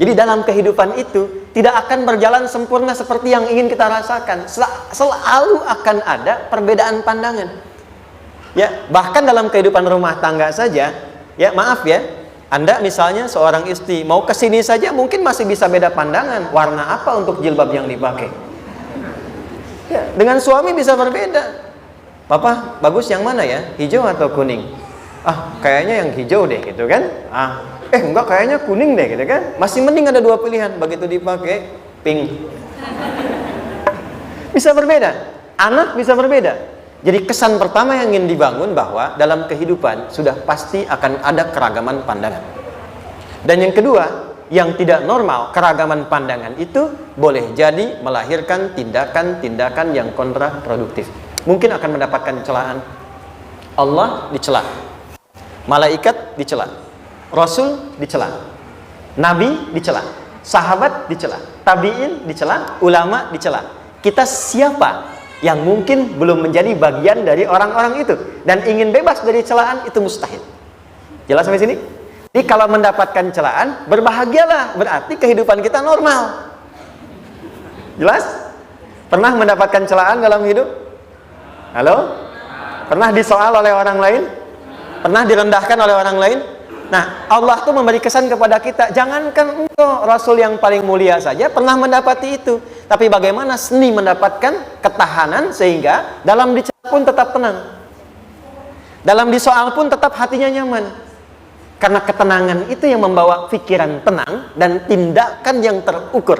Jadi dalam kehidupan itu tidak akan berjalan sempurna seperti yang ingin kita rasakan. Selalu akan ada perbedaan pandangan. Ya, bahkan dalam kehidupan rumah tangga saja, ya maaf ya, Anda misalnya seorang istri mau ke sini saja mungkin masih bisa beda pandangan. Warna apa untuk jilbab yang dipakai? Ya, dengan suami bisa berbeda. Papa, bagus yang mana ya? Hijau atau kuning? Ah, kayaknya yang hijau deh gitu kan. Enggak, kayaknya kuning deh gitu kan. Masih mending ada dua pilihan. Begitu dipakai pink. Bisa berbeda. Anak bisa berbeda. Jadi kesan pertama yang ingin dibangun bahwa dalam kehidupan sudah pasti akan ada keragaman pandangan. Dan yang kedua, yang tidak normal, keragaman pandangan itu boleh jadi melahirkan tindakan-tindakan yang kontraproduktif. Mungkin akan mendapatkan celaan. Allah dicela, malaikat dicela, Rasul dicela, Nabi dicela, sahabat dicela, tabi'in dicela, ulama dicela. Kita siapa yang mungkin belum menjadi bagian dari orang-orang itu dan ingin bebas dari celaan? Itu mustahil. Jelas sampai sini? Jadi kalau mendapatkan celaan, berbahagialah, berarti kehidupan kita normal. Jelas? Pernah mendapatkan celaan dalam hidup? Halo? Pernah disoal oleh orang lain? Pernah direndahkan oleh orang lain? Nah, Allah tuh memberi kesan kepada kita, jangankan engkau, Rasul yang paling mulia saja pernah mendapati itu. Tapi bagaimana seni mendapatkan ketahanan sehingga dalam dicela pun tetap tenang, dalam disoal pun tetap hatinya nyaman. Karena ketenangan itu yang membawa pikiran tenang dan tindakan yang terukur.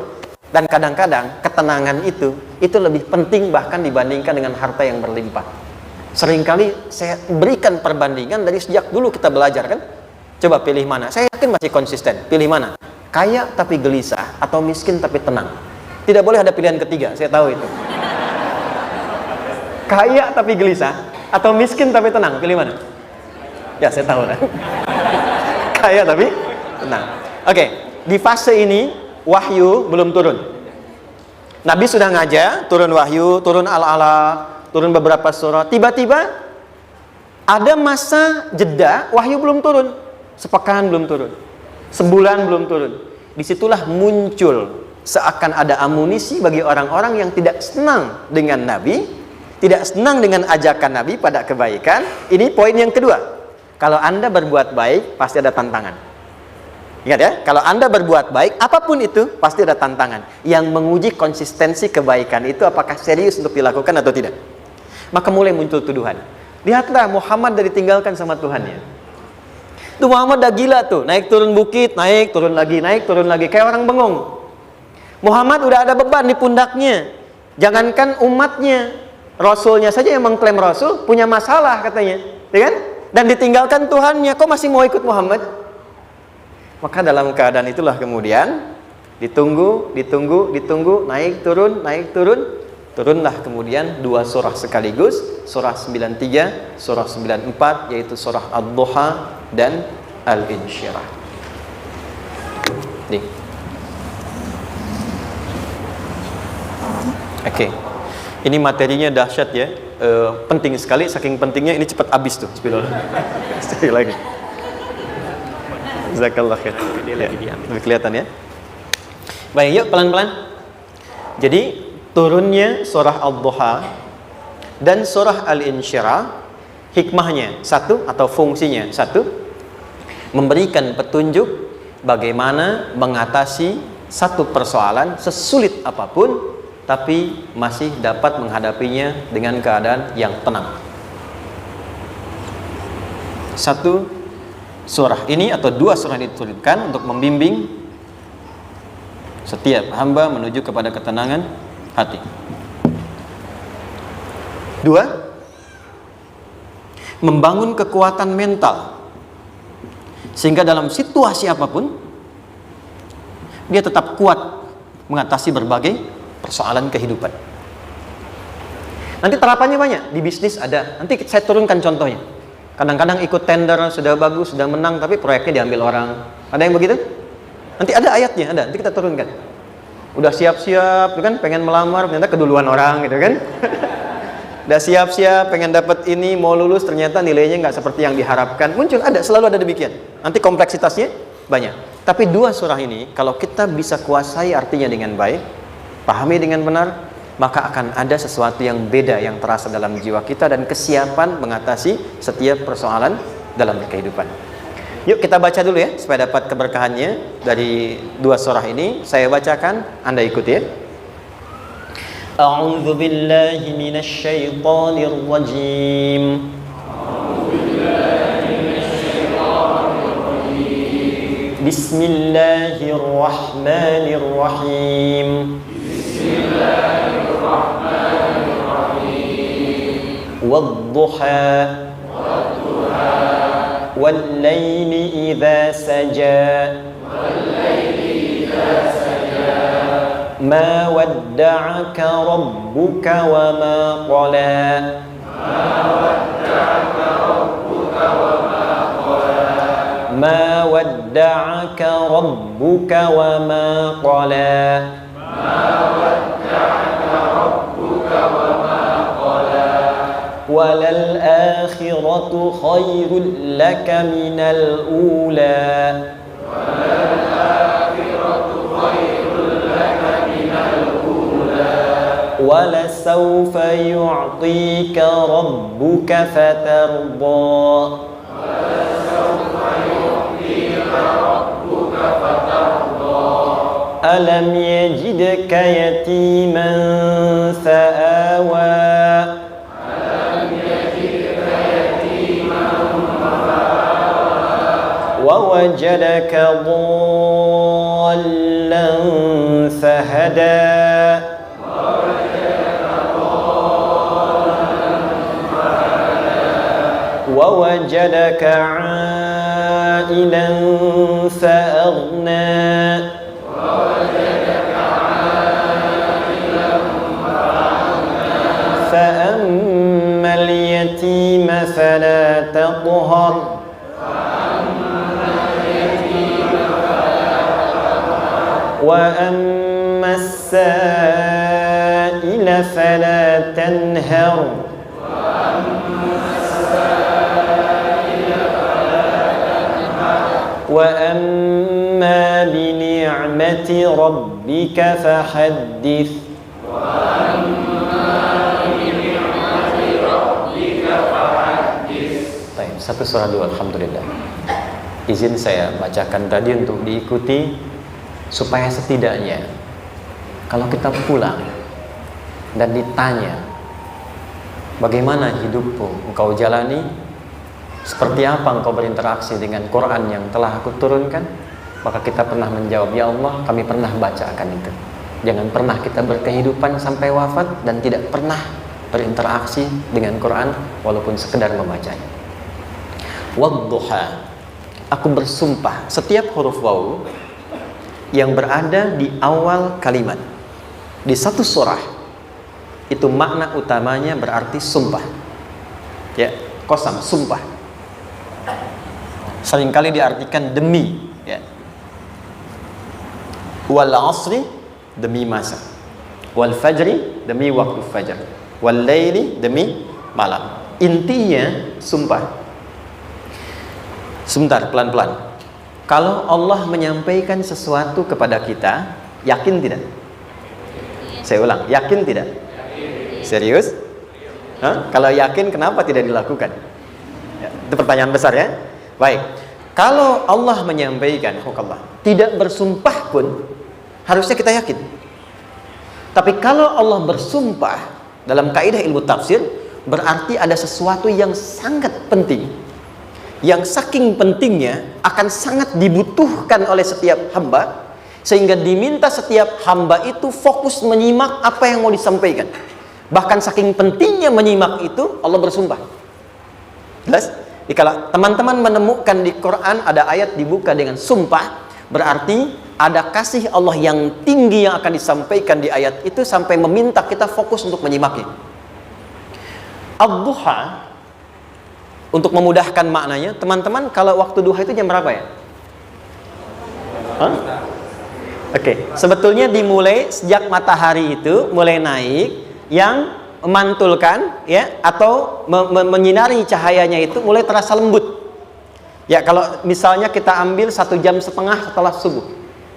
Dan kadang-kadang ketenangan itu lebih penting bahkan dibandingkan dengan harta yang berlimpah. Seringkali saya berikan perbandingan dari sejak dulu kita belajar kan. Coba pilih mana? Saya yakin masih konsisten. Pilih mana? Kaya tapi gelisah atau miskin tapi tenang? Tidak boleh ada pilihan ketiga, saya tahu itu. Kaya tapi gelisah atau miskin tapi tenang? Pilih mana? Ya, saya tahu kan. Kaya tapi tenang. Oke, di fase ini wahyu belum turun. Nabi sudah ngajar, turun wahyu, turun al-ala, turun beberapa surah. Tiba-tiba ada masa jeda, wahyu belum turun. Sepekan belum turun, sebulan belum turun. Disitulah muncul seakan ada amunisi bagi orang-orang yang tidak senang dengan Nabi, tidak senang dengan ajakan Nabi pada kebaikan. Ini poin yang kedua. Kalau Anda berbuat baik, pasti ada tantangan. Ingat ya, kalau Anda berbuat baik, apapun itu, pasti ada tantangan. Yang menguji konsistensi kebaikan itu apakah serius untuk dilakukan atau tidak. Maka mulai muncul tuduhan. Lihatlah Muhammad dari ditinggalkan sama Tuhannya. Tuh Muhammad dah gila tuh, naik turun bukit, naik turun lagi, kayak orang bengong. Muhammad udah ada beban di pundaknya. Jangankan umatnya, Rasulnya saja yang mengklaim Rasul punya masalah katanya, ya kan? Dan ditinggalkan Tuhannya, kok masih mau ikut Muhammad? Maka dalam keadaan itulah kemudian ditunggu, naik turun, turunlah kemudian dua surah sekaligus, surah 93, surah 94, yaitu surah Ad-Duha dan Al-Insyirah. Nih. Oke. Ini materinya dahsyat ya. Penting sekali, saking pentingnya ini cepat habis tuh. Bismillah. Sekali lagi. Jazakallah khair. Lebih kelihatan ya. Baik, yuk pelan-pelan. Jadi turunnya surah Ad-Duha dan surah Al-Insyirah, hikmahnya satu atau fungsinya satu, memberikan petunjuk bagaimana mengatasi satu persoalan sesulit apapun tapi masih dapat menghadapinya dengan keadaan yang tenang. Satu surah ini atau dua surah diturunkan untuk membimbing setiap hamba menuju kepada ketenangan hati. Dua, membangun kekuatan mental sehingga dalam situasi apapun dia tetap kuat mengatasi berbagai persoalan kehidupan. Nanti terapannya banyak, di bisnis ada. Nanti saya turunkan contohnya. Kadang-kadang ikut tender, sudah bagus, sudah menang, tapi proyeknya diambil orang. Ada yang begitu? Nanti ada ayatnya, ada. Nanti kita turunkan. Udah siap-siap, kan? Pengen melamar, ternyata keduluan orang, gitu kan? Udah siap-siap, pengen dapat ini, mau lulus, ternyata nilainya nggak seperti yang diharapkan. Muncul, ada, selalu ada demikian. Nanti kompleksitasnya banyak. Tapi dua surah ini kalau kita bisa kuasai artinya dengan baik, pahami dengan benar, maka akan ada sesuatu yang beda yang terasa dalam jiwa kita dan kesiapan mengatasi setiap persoalan dalam kehidupan. Yuk kita baca dulu ya supaya dapat keberkahannya dari dua surah ini. Saya bacakan, Anda ikuti ya. A'udzu billahi minasy syaithanir rajim. Bismillahirrahmanirrahim. Wadduha wal-laili idza saja ma wadda'aka rabbuka wa ma qala ما ودعك ربك وما قلى وللآخرة خير لك من الأولى ولسوف يعطيك ربك فترضى ألم يجدك يتيما فآوى ووجدك ضالا فهدى ووجدك عائلا فأغنى فأما اليتيم فلا تقهر وأما السائل فلا تنهر وأما بنعمة ربك فحدث. Satu surah dulu, alhamdulillah. Izin saya bacakan tadi untuk diikuti supaya setidaknya kalau kita pulang dan ditanya bagaimana hidupmu engkau jalani, seperti apa engkau berinteraksi dengan Quran yang telah aku turunkan, maka kita pernah menjawab, ya Allah, kami pernah bacakan itu. Jangan pernah kita berkehidupan sampai wafat dan tidak pernah berinteraksi dengan Quran walaupun sekedar membacanya. Wadduha, aku bersumpah. Setiap huruf waw yang berada di awal kalimat di satu surah itu makna utamanya berarti sumpah. Ya, qasam, sumpah. Seringkali diartikan demi, ya. Wal asri, demi masa. Wal fajri, demi waktu fajar. Wal laili, demi malam. Intinya sumpah. Sebentar, pelan-pelan. Kalau Allah menyampaikan sesuatu kepada kita, yakin tidak? Saya ulang, yakin tidak? Serius? Hah? Kalau yakin, kenapa tidak dilakukan? Ya, itu pertanyaan besar ya. Baik. Kalau Allah menyampaikan, tidak bersumpah pun harusnya kita yakin. Tapi kalau Allah bersumpah dalam kaidah ilmu tafsir, berarti ada sesuatu yang sangat penting, yang saking pentingnya akan sangat dibutuhkan oleh setiap hamba, sehingga diminta setiap hamba itu fokus menyimak apa yang mau disampaikan. Bahkan saking pentingnya menyimak itu, Allah bersumpah. Jelas? Kalau teman-teman menemukan di Quran ada ayat dibuka dengan sumpah, berarti ada kasih Allah yang tinggi yang akan disampaikan di ayat itu sampai meminta kita fokus untuk menyimaknya. Ad-duha, untuk memudahkan maknanya, teman-teman, kalau waktu duha itu jam berapa ya? Oke, sebetulnya dimulai sejak matahari itu mulai naik, yang memantulkan ya atau menyinari cahayanya itu mulai terasa lembut. Ya, kalau misalnya kita ambil 1,5 jam setelah subuh.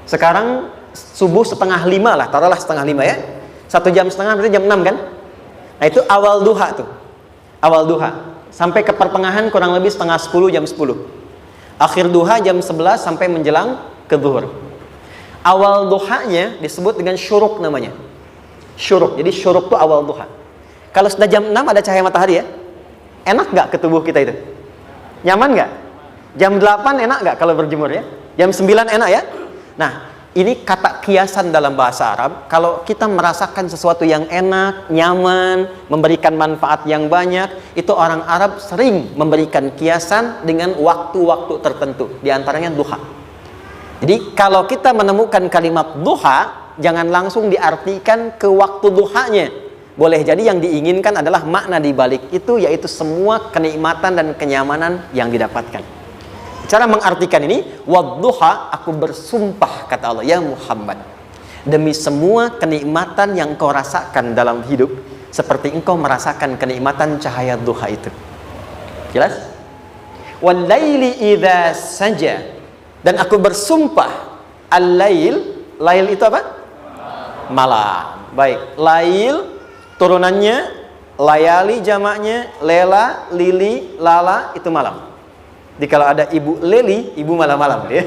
Sekarang subuh 4:30 lah, taruhlah 4:30 ya. 1,5 jam berarti jam 6 kan? Nah, itu awal duha tuh. Awal duha. Sampai ke pertengahan kurang lebih 9:30, jam 10. Akhir duha jam 11 sampai menjelang ke zuhur. Awal duhanya disebut dengan syuruk namanya. Syuruk. Jadi syuruk tuh awal duha. Kalau sudah jam 6 ada cahaya matahari ya. Enak nggak ke tubuh kita itu? Nyaman nggak? Jam 8 enak nggak kalau berjemur ya? Jam 9 enak ya? Nah, ini kata kiasan dalam bahasa Arab. Kalau kita merasakan sesuatu yang enak, nyaman, memberikan manfaat yang banyak, itu orang Arab sering memberikan kiasan dengan waktu-waktu tertentu. Di antaranya duha. Jadi kalau kita menemukan kalimat duha, jangan langsung diartikan ke waktu duhanya. Boleh jadi yang diinginkan adalah makna di balik itu, yaitu semua kenikmatan dan kenyamanan yang didapatkan. Cara mengartikan ini, wadduha, aku bersumpah kata Allah, ya Muhammad, demi semua kenikmatan yang kau rasakan dalam hidup, seperti engkau merasakan kenikmatan cahaya duha itu. Jelas? Wal-laili idza saja, dan aku bersumpah, al-lail, lail itu apa? Malam. Baik, lail turunannya, layali jamaknya, lela, lili, lala, itu malam. Jadi kalau ada ibu leli, ibu malam-malam ya.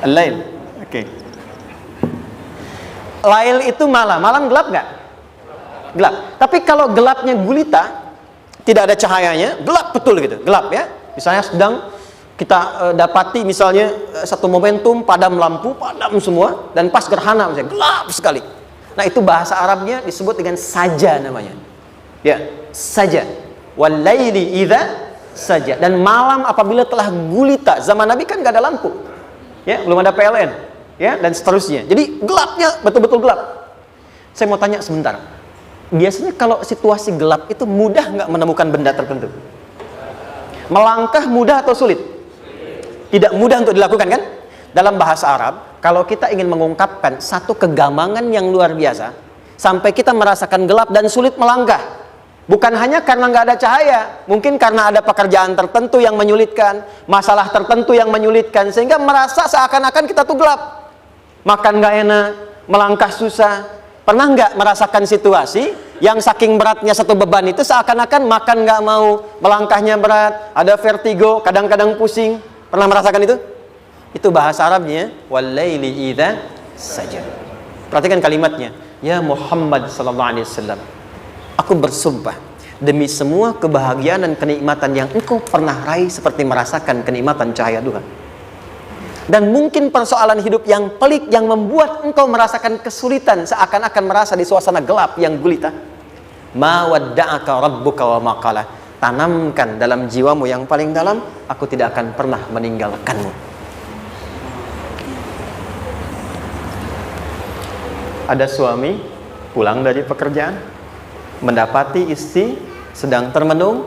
Al-lail. Oke. Lail itu malam. Malam gelap nggak? Gelap. Tapi kalau gelapnya gulita, tidak ada cahayanya, gelap betul gitu. Gelap ya. Misalnya sedang kita dapati misalnya satu momentum padam lampu, padam semua, dan pas gerhana misalnya gelap sekali. Nah, itu bahasa Arabnya disebut dengan saja namanya. Ya, saja. Wal-laili idza saja. Dan malam apabila telah gulita. Zaman Nabi kan nggak ada lampu, ya, belum ada PLN, ya, dan seterusnya. Jadi gelapnya betul-betul gelap. Saya mau tanya sebentar. Biasanya kalau situasi gelap itu mudah nggak menemukan benda tertentu? Melangkah mudah atau sulit? Tidak mudah untuk dilakukan kan? Dalam bahasa Arab, kalau kita ingin mengungkapkan satu kegamangan yang luar biasa, sampai kita merasakan gelap dan sulit melangkah. Bukan hanya karena nggak ada cahaya, mungkin karena ada pekerjaan tertentu yang menyulitkan, masalah tertentu yang menyulitkan, sehingga merasa seakan-akan kita tuh gelap. Makan nggak enak, melangkah susah. Pernah nggak merasakan situasi yang saking beratnya satu beban itu seakan-akan makan nggak mau, melangkahnya berat, ada vertigo, kadang-kadang pusing. Pernah merasakan itu? Itu bahasa Arabnya, wal-laili idza saja. Perhatikan kalimatnya, ya Muhammad sallallahu alaihi wasallam, aku bersumpah demi semua kebahagiaan dan kenikmatan yang engkau pernah raih, seperti merasakan kenikmatan cahaya duha. Dan mungkin persoalan hidup yang pelik yang membuat engkau merasakan kesulitan, seakan-akan merasa di suasana gelap yang gulita. Ma wadda'aka rabbuka wa ma qala. Tanamkan dalam jiwamu yang paling dalam, aku tidak akan pernah meninggalkanmu. Ada suami pulang dari pekerjaan, mendapati istri sedang termenung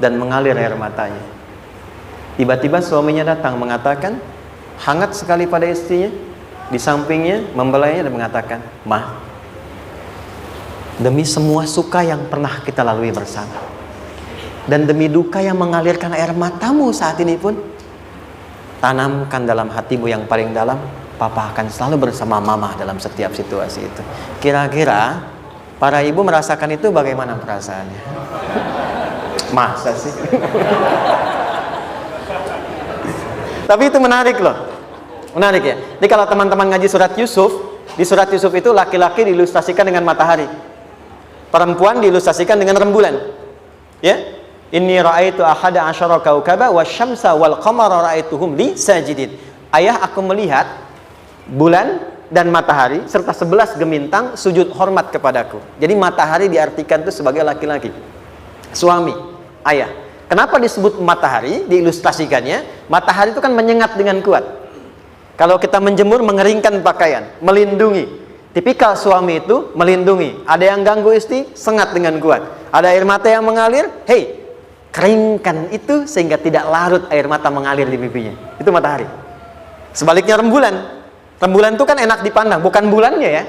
dan mengalir air matanya. Tiba-tiba suaminya datang mengatakan, hangat sekali pada istrinya, di sampingnya membelainya dan mengatakan, "Ma, demi semua suka yang pernah kita lalui bersama, dan demi duka yang mengalirkan air matamu saat ini pun, tanamkan dalam hatimu yang paling dalam, Papa akan selalu bersama Mama dalam setiap situasi itu." Kira-kira para ibu merasakan itu bagaimana perasaannya? Masa sih? Tapi itu menarik loh. Menarik ya. Jadi kalau teman-teman ngaji surat Yusuf, di surat Yusuf itu laki-laki diilustrasikan dengan matahari, perempuan diilustrasikan dengan rembulan. Ya. Inni ra'aitu ahada asyara kaukaba wasyamsa wal qamara ra'aituhum li sajidin. Ayah, aku melihat bulan dan matahari serta 11 gemintang sujud hormat kepadaku. Jadi matahari diartikan itu sebagai laki-laki, suami, ayah. Kenapa disebut matahari? Diilustrasikannya, matahari itu kan menyengat dengan kuat. Kalau kita menjemur, mengeringkan pakaian, melindungi. Tipikal suami itu melindungi. Ada yang ganggu istri, sengat dengan kuat. Ada air mata yang mengalir, hei, keringkan itu sehingga tidak larut air mata mengalir di pipinya. Itu matahari. Sebaliknya rembulan. Rembulan itu kan enak dipandang, bukan bulannya ya,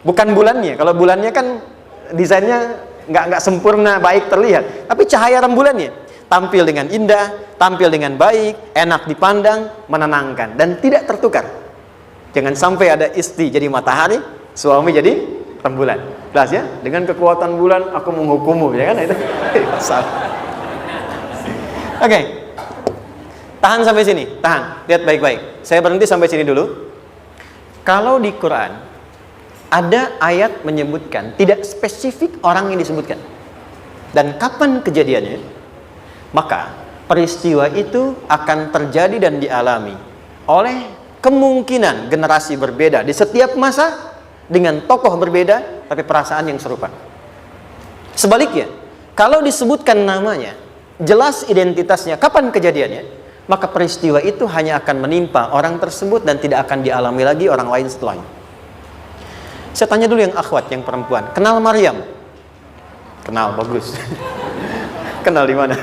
bukan bulannya. Kalau bulannya kan desainnya nggak sempurna, baik terlihat. Tapi cahaya rembulannya. tampil dengan indah, tampil dengan baik, enak dipandang, menenangkan, dan tidak tertukar. Jangan sampai ada istri jadi matahari, suami jadi rembulan. Jelas ya? Dengan kekuatan bulan aku menghukummu, ya kan? Itu salah. Oke. Tahan sampai sini, tahan. Lihat baik-baik. Saya berhenti sampai sini dulu. Kalau di Quran ada ayat menyebutkan, tidak spesifik orang yang disebutkan dan kapan kejadiannya, maka peristiwa itu akan terjadi dan dialami oleh kemungkinan generasi berbeda di setiap masa dengan tokoh berbeda tapi perasaan yang serupa. Sebaliknya, kalau disebutkan namanya, jelas identitasnya, kapan kejadiannya, maka peristiwa itu hanya akan menimpa orang tersebut dan tidak akan dialami lagi orang lain setelahnya. Saya tanya dulu yang akhwat, yang perempuan, kenal Maryam? Kenal, bagus. Kenal di mana?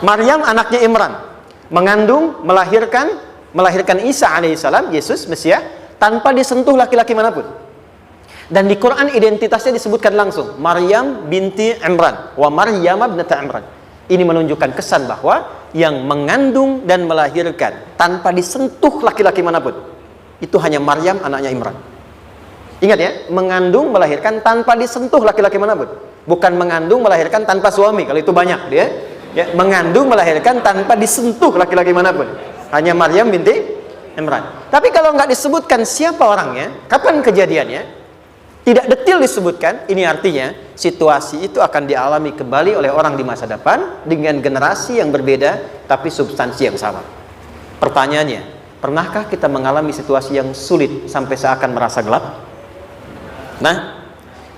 Maryam anaknya Imran, mengandung, melahirkan Isa alaihissalam, Yesus Mesias, tanpa disentuh laki-laki manapun. Dan di Quran identitasnya disebutkan langsung, Maryam binti Imran, wa Maryam ibnata Imran. Ini menunjukkan kesan bahwa yang mengandung dan melahirkan tanpa disentuh laki-laki manapun, itu hanya Maryam anaknya Imran. Ingat ya, mengandung melahirkan tanpa disentuh laki-laki manapun, bukan mengandung melahirkan tanpa suami. Kalau itu banyak dia, ya, mengandung melahirkan tanpa disentuh laki-laki manapun, hanya Maryam binti Imran. Tapi kalau nggak disebutkan siapa orangnya, kapan kejadiannya, tidak detail disebutkan, ini artinya situasi itu akan dialami kembali oleh orang di masa depan dengan generasi yang berbeda tapi substansi yang sama. Pertanyaannya, pernahkah kita mengalami situasi yang sulit sampai seakan merasa gelap? Nah,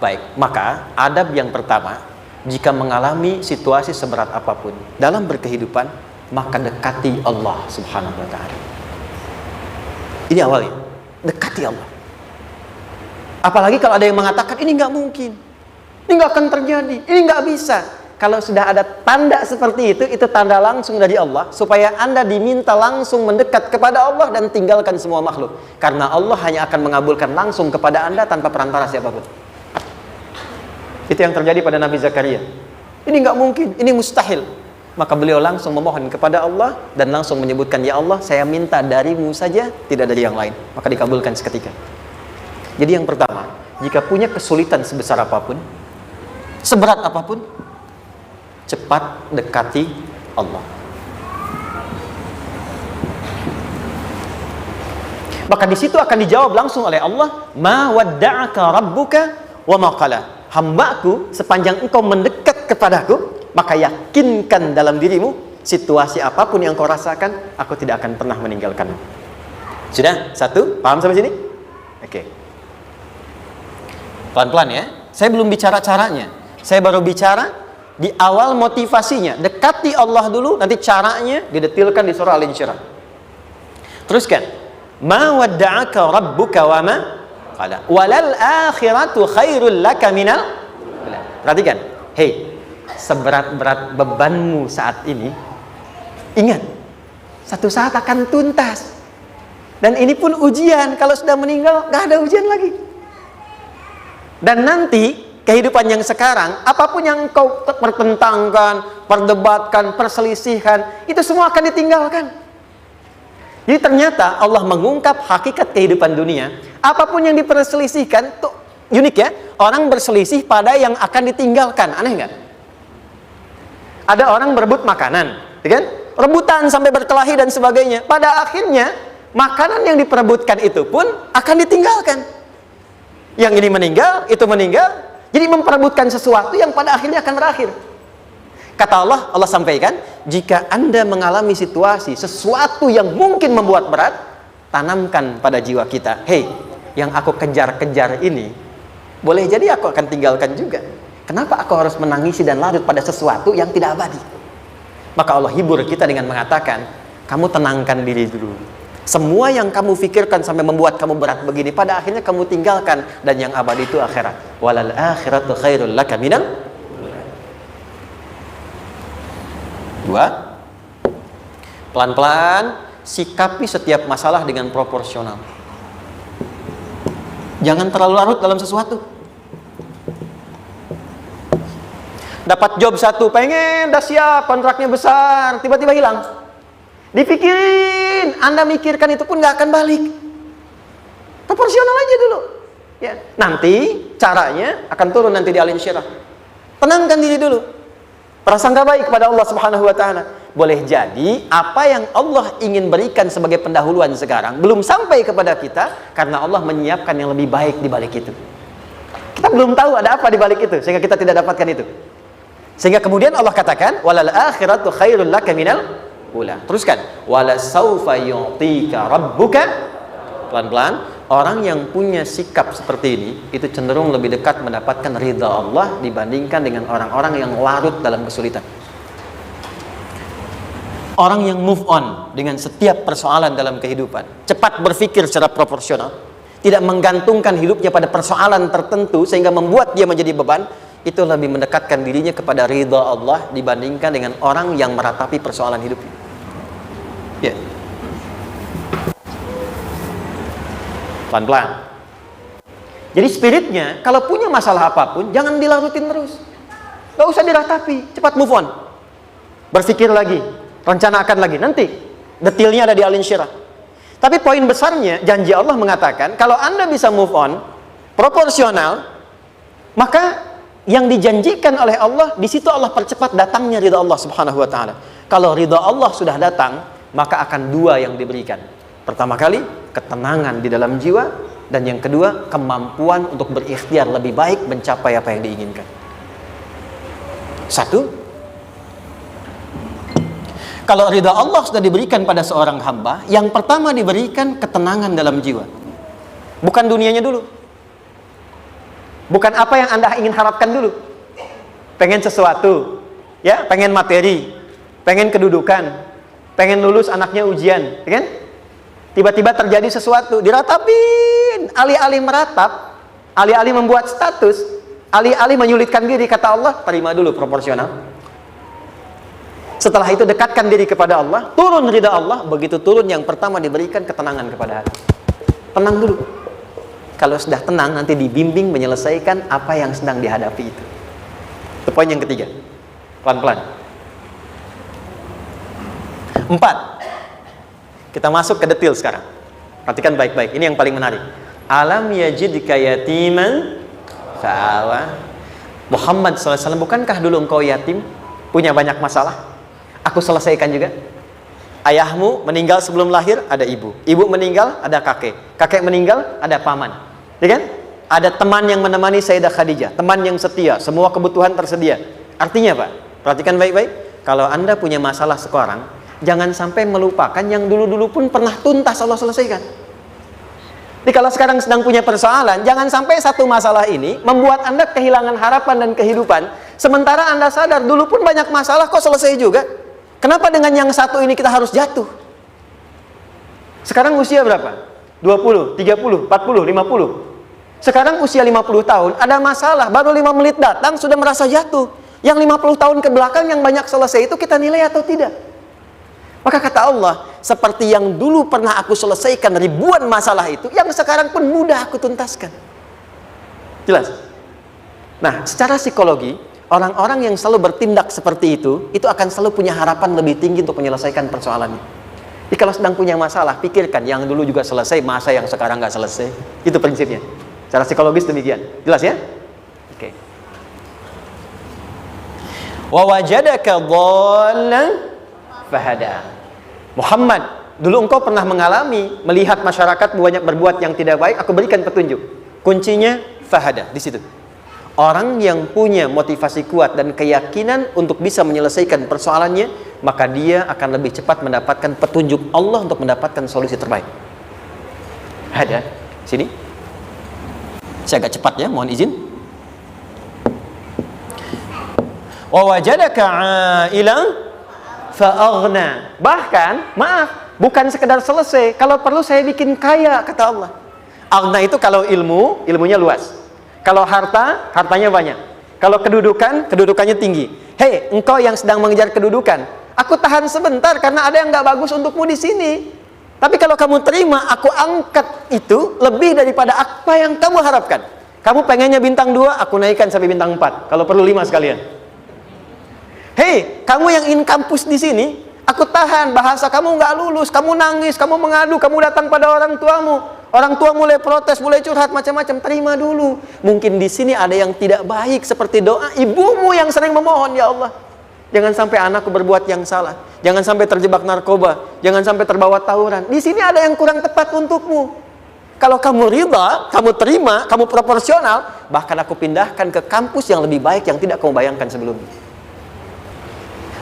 baik, maka adab yang pertama, jika mengalami situasi seberat apapun dalam berkehidupan, maka dekati Allah Subhanahu wa ta'ala. Ini awalnya, dekati Allah. Apalagi kalau ada yang mengatakan ini nggak mungkin, ini nggak akan terjadi, ini nggak bisa. Kalau sudah ada tanda seperti itu tanda langsung dari Allah, supaya Anda diminta langsung mendekat kepada Allah dan tinggalkan semua makhluk. Karena Allah hanya akan mengabulkan langsung kepada Anda tanpa perantara siapapun. Itu yang terjadi pada Nabi Zakaria. Ini nggak mungkin, ini mustahil. Maka beliau langsung memohon kepada Allah dan langsung menyebutkan, ya Allah, saya minta darimu saja, tidak dari yang lain. Maka dikabulkan seketika. Jadi yang pertama, jika punya kesulitan sebesar apapun, seberat apapun, cepat dekati Allah. Maka di situ akan dijawab langsung oleh Allah, ma wadda'aka rabbuka wa ma qala. Hambaku, sepanjang engkau mendekat kepadaku, maka yakinkan dalam dirimu, situasi apapun yang kau rasakan, aku tidak akan pernah meninggalkanmu. Sudah? Satu? Paham sampai sini? Oke. Pelan-pelan ya. Saya belum bicara caranya. Saya baru bicara di awal motivasinya. Dekati Allah dulu, nanti caranya didetilkan di surah Al-Insyirah. Teruskan. Ma wadda'aka rabbuka wa ma qala. Walal akhiratu khairul laka minal. Perhatikan. Hei, seberat-berat bebanmu saat ini, ingat, satu saat akan tuntas. Dan ini pun ujian. Kalau sudah meninggal, gak ada ujian lagi. Dan nanti kehidupan yang sekarang, apapun yang kau pertentangkan, perdebatkan, perselisihkan, itu semua akan ditinggalkan. Jadi ternyata Allah mengungkap hakikat kehidupan dunia. Apapun yang diperselisihkan, tuh unik ya. Orang berselisih pada yang akan ditinggalkan. Aneh nggak? Ada orang berebut makanan, kan? Rebutan sampai berkelahi dan sebagainya. Pada akhirnya makanan yang diperebutkan itu pun akan ditinggalkan. Yang ini meninggal, itu meninggal. Jadi memperebutkan sesuatu yang pada akhirnya akan berakhir. Kata Allah, Allah sampaikan, jika Anda mengalami situasi, sesuatu yang mungkin membuat berat, tanamkan pada jiwa kita, hei, yang aku kejar-kejar ini, boleh jadi aku akan tinggalkan juga. Kenapa aku harus menangisi dan larut pada sesuatu yang tidak abadi? Maka Allah hibur kita dengan mengatakan, kamu tenangkan diri dulu. Semua yang kamu pikirkan sampai membuat kamu berat begini, pada akhirnya kamu tinggalkan, dan yang abadi itu akhirat. Walal akhiratu khairul laka minal. Dua, pelan-pelan sikapi setiap masalah dengan proporsional. Jangan terlalu larut dalam sesuatu. Dapat job satu, pengen, dah siap, kontraknya besar, tiba-tiba hilang. Dipikirin, Anda mikirkan itu pun nggak akan balik. Proporsional aja dulu. Ya, nanti caranya akan turun nanti di alin syirah. Tenangkan diri dulu. Prasangka baik kepada Allah Subhanahu wa taala. Boleh jadi apa yang Allah ingin berikan sebagai pendahuluan sekarang belum sampai kepada kita karena Allah menyiapkan yang lebih baik di balik itu. Kita belum tahu ada apa di balik itu sehingga kita tidak dapatkan itu. Sehingga kemudian Allah katakan walal akhiratu khairul laka minal ula. Teruskan wala saufa yu'tika rabbuka. Pelan-pelan. Orang yang punya sikap seperti ini itu cenderung lebih dekat mendapatkan ridha Allah dibandingkan dengan orang-orang yang larut dalam kesulitan. Orang yang move on dengan setiap persoalan dalam kehidupan, cepat berpikir secara proporsional, tidak menggantungkan hidupnya pada persoalan tertentu sehingga membuat dia menjadi beban, itu lebih mendekatkan dirinya kepada ridha Allah dibandingkan dengan orang yang meratapi persoalan hidupnya. Ya. Pelan-pelan. Jadi spiritnya, kalau punya masalah apapun, jangan dilarutin terus. Gak usah diratapi, cepat move on. Berpikir lagi, rencanakan lagi. Nanti, detailnya ada di alin syirah. Tapi poin besarnya, janji Allah mengatakan, kalau Anda bisa move on, proporsional, maka yang dijanjikan oleh Allah, di situ Allah percepat datangnya ridha Allah Subhanahu wa ta'ala. Kalau ridha Allah sudah datang, maka akan dua yang diberikan. Pertama kali, ketenangan di dalam jiwa, dan yang kedua, kemampuan untuk berikhtiar lebih baik mencapai apa yang diinginkan. Satu, kalau ridha Allah sudah diberikan pada seorang hamba, yang pertama diberikan ketenangan dalam jiwa. Bukan dunianya dulu. Bukan apa yang Anda ingin harapkan dulu. Pengen sesuatu, ya, pengen materi, pengen kedudukan, pengen lulus anaknya ujian, ya kan? Tiba-tiba terjadi sesuatu, diratapin, alih-alih meratap, alih-alih membuat status, alih-alih menyulitkan diri, kata Allah, terima dulu proporsional. Setelah itu dekatkan diri kepada Allah, turun ridha Allah, begitu turun yang pertama diberikan ketenangan kepada hati. Tenang dulu. Kalau sudah tenang, nanti dibimbing menyelesaikan apa yang sedang dihadapi itu. Itu poin yang ketiga. Pelan-pelan. 4. Kita masuk ke detail sekarang. Perhatikan baik-baik. Ini yang paling menarik. Alam yajidka yatiman fa'awa. Muhammad SAW, bukankah dulu engkau yatim? Punya banyak masalah? Aku selesaikan juga. Ayahmu meninggal sebelum lahir, ada ibu. Ibu meninggal, ada kakek. Kakek meninggal, ada paman. Ya kan? Ada teman yang menemani Sayyidah Khadijah. Teman yang setia. Semua kebutuhan tersedia. Artinya apa? Perhatikan baik-baik. Kalau Anda punya masalah sekarang, jangan sampai melupakan yang dulu-dulu pun pernah tuntas Allah selesaikan. Jadi kalau sekarang sedang punya persoalan, jangan sampai satu masalah ini membuat Anda kehilangan harapan dan kehidupan. Sementara Anda sadar, dulu pun banyak masalah kok selesai juga. Kenapa dengan yang satu ini kita harus jatuh? Sekarang usia berapa? 20, 30, 40, 50. Sekarang usia 50 tahun, ada masalah, baru 5 menit datang sudah merasa jatuh. Yang 50 tahun ke belakang yang banyak selesai itu kita nilai atau tidak? Maka kata Allah, seperti yang dulu pernah aku selesaikan ribuan masalah itu, yang sekarang pun mudah aku tuntaskan. Jelas? Nah, secara psikologi, orang-orang yang selalu bertindak seperti itu akan selalu punya harapan lebih tinggi untuk menyelesaikan persoalannya. Jadi kalau sedang punya masalah, pikirkan yang dulu juga selesai, masa yang sekarang nggak selesai. Itu prinsipnya. Secara psikologis demikian. Jelas ya? Oke. Wa wajadaka dhallan fahada. Muhammad, dulu engkau pernah mengalami melihat masyarakat banyak berbuat yang tidak baik, aku berikan petunjuk. Kuncinya fahada di situ. Orang yang punya motivasi kuat dan keyakinan untuk bisa menyelesaikan persoalannya, maka dia akan lebih cepat mendapatkan petunjuk Allah untuk mendapatkan solusi terbaik. Ada sini. Saya agak cepat ya, mohon izin. Wa wajadaka 'ailan fa'aghna. Bahkan, maaf, bukan sekedar selesai, kalau perlu saya bikin kaya, kata Allah. Aghna itu kalau ilmunya luas. Kalau harta, hartanya banyak. Kalau kedudukan, kedudukannya tinggi. Hei, engkau yang sedang mengejar kedudukan, aku tahan sebentar karena ada yang nggak bagus untukmu di sini. Tapi kalau kamu terima, aku angkat itu lebih daripada apa yang kamu harapkan. Kamu pengennya bintang 2, aku naikkan sampai bintang 4. Kalau perlu 5 sekalian. Hei, kamu yang in kampus di sini, aku tahan, bahasa kamu nggak lulus, kamu nangis, kamu mengadu, kamu datang pada orang tuamu. Orang tua mulai protes, mulai curhat macam-macam. Terima dulu. Mungkin di sini ada yang tidak baik seperti doa ibumu yang sering memohon, ya Allah, jangan sampai anakku berbuat yang salah, jangan sampai terjebak narkoba, jangan sampai terbawa tawuran. Di sini ada yang kurang tepat untukmu. Kalau kamu ridha, kamu terima, kamu proporsional, bahkan aku pindahkan ke kampus yang lebih baik yang tidak kamu bayangkan sebelumnya.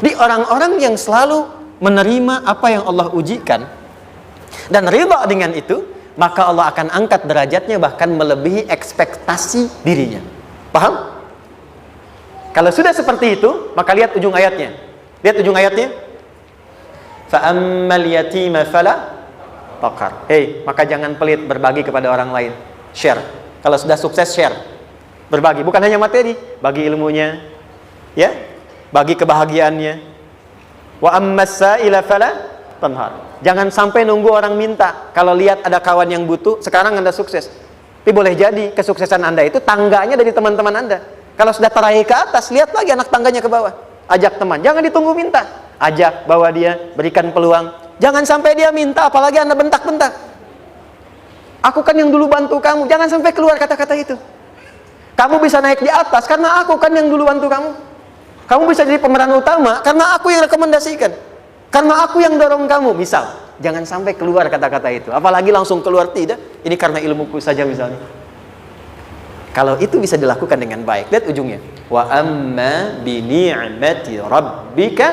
Di orang-orang yang selalu menerima apa yang Allah ujikan dan ridha dengan itu, maka Allah akan angkat derajatnya bahkan melebihi ekspektasi dirinya. Paham? Kalau sudah seperti itu, maka lihat ujung ayatnya. Lihat ujung ayatnya. Fa'ammal yatima fala taqhar. Hei, maka jangan pelit berbagi kepada orang lain. Share. Kalau sudah sukses, share. Berbagi, bukan hanya materi, bagi ilmunya, ya, bagi kebahagiaannya. Wa ammas sa'ila fala tanhar. Jangan sampai nunggu orang minta. Kalau lihat ada kawan yang butuh, sekarang Anda sukses. Tapi boleh jadi kesuksesan Anda itu tangganya dari teman-teman Anda. Kalau sudah teraih ke atas, lihat lagi anak tangganya ke bawah. Ajak teman, jangan ditunggu minta. Ajak, bawa dia, berikan peluang. Jangan sampai dia minta, apalagi Anda bentak-bentak. Aku kan yang dulu bantu kamu. Jangan sampai keluar kata-kata itu. Kamu bisa naik di atas karena aku kan yang dulu bantu kamu. Kamu bisa jadi pemeran utama karena aku yang rekomendasikan. Karena aku yang dorong kamu, misal. Jangan sampai keluar kata-kata itu. Apalagi langsung keluar, tidak. Ini karena ilmuku saja misalnya. Kalau itu bisa dilakukan dengan baik, lihat ujungnya. Wa amma bi ni'mati rabbika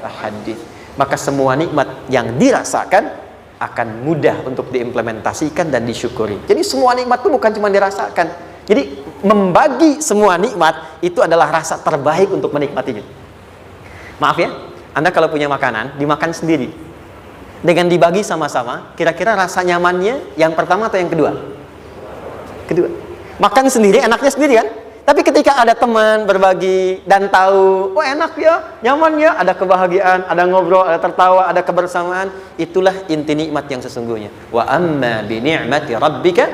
fahaddits. Maka semua nikmat yang dirasakan akan mudah untuk diimplementasikan dan disyukuri. Jadi semua nikmat itu bukan cuma dirasakan. Jadi membagi semua nikmat itu adalah rasa terbaik untuk menikmatinya. Maaf ya, Anda kalau punya makanan, dimakan sendiri. Dengan dibagi sama-sama, kira-kira rasa nyamannya yang pertama atau yang kedua? Kedua. Makan sendiri, enaknya sendiri kan? Tapi ketika ada teman berbagi dan tahu, oh enak ya, nyaman ya, ada kebahagiaan, ada ngobrol, ada tertawa, ada kebersamaan, itulah inti nikmat yang sesungguhnya. Wa amma bi ni'mati rabbika.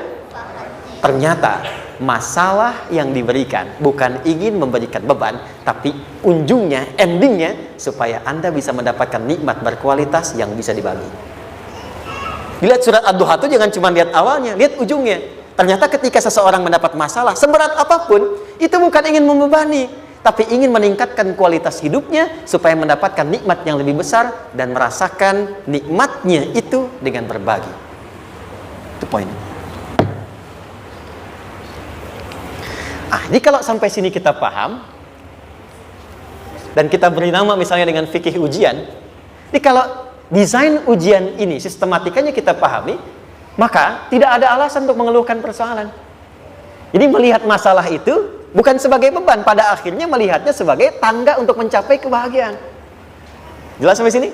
Ternyata masalah yang diberikan bukan ingin memberikan beban, tapi ujungnya, endingnya supaya Anda bisa mendapatkan nikmat berkualitas yang bisa dibagi. Dilihat surat Ad-Duha itu jangan cuma lihat awalnya, lihat ujungnya. Ternyata ketika seseorang mendapat masalah seberat apapun, itu bukan ingin membebani, tapi ingin meningkatkan kualitas hidupnya supaya mendapatkan nikmat yang lebih besar dan merasakan nikmatnya itu dengan berbagi. Itu poinnya. Jadi kalau sampai sini kita paham dan kita beri nama misalnya dengan fikih ujian, jadi kalau desain ujian ini sistematikanya kita pahami, maka tidak ada alasan untuk mengeluhkan persoalan. Jadi melihat masalah itu bukan sebagai beban, pada akhirnya melihatnya sebagai tangga untuk mencapai kebahagiaan. Jelas sampai sini?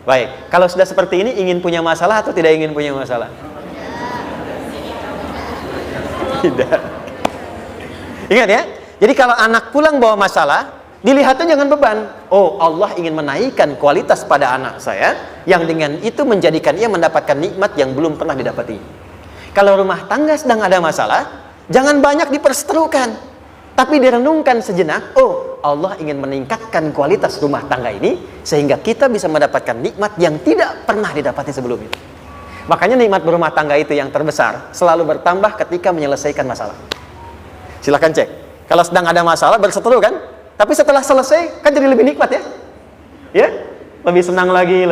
Baik, kalau sudah seperti ini, ingin punya masalah atau tidak ingin punya masalah? Tidak. Ingat ya, jadi kalau anak pulang bawa masalah, dilihatnya jangan beban. Oh, Allah ingin menaikkan kualitas pada anak saya, yang dengan itu menjadikan ia mendapatkan nikmat yang belum pernah didapati. Kalau rumah tangga sedang ada masalah, jangan banyak diperseterukan, tapi direnungkan sejenak. Oh, Allah ingin meningkatkan kualitas rumah tangga ini, sehingga kita bisa mendapatkan nikmat yang tidak pernah didapati sebelumnya. Makanya nikmat berumah tangga itu yang terbesar, selalu bertambah ketika menyelesaikan masalah. Silahkan cek. Kalau sedang ada masalah berseteru kan, tapi setelah selesai kan jadi lebih nikmat ya, ya, lebih senang lagi.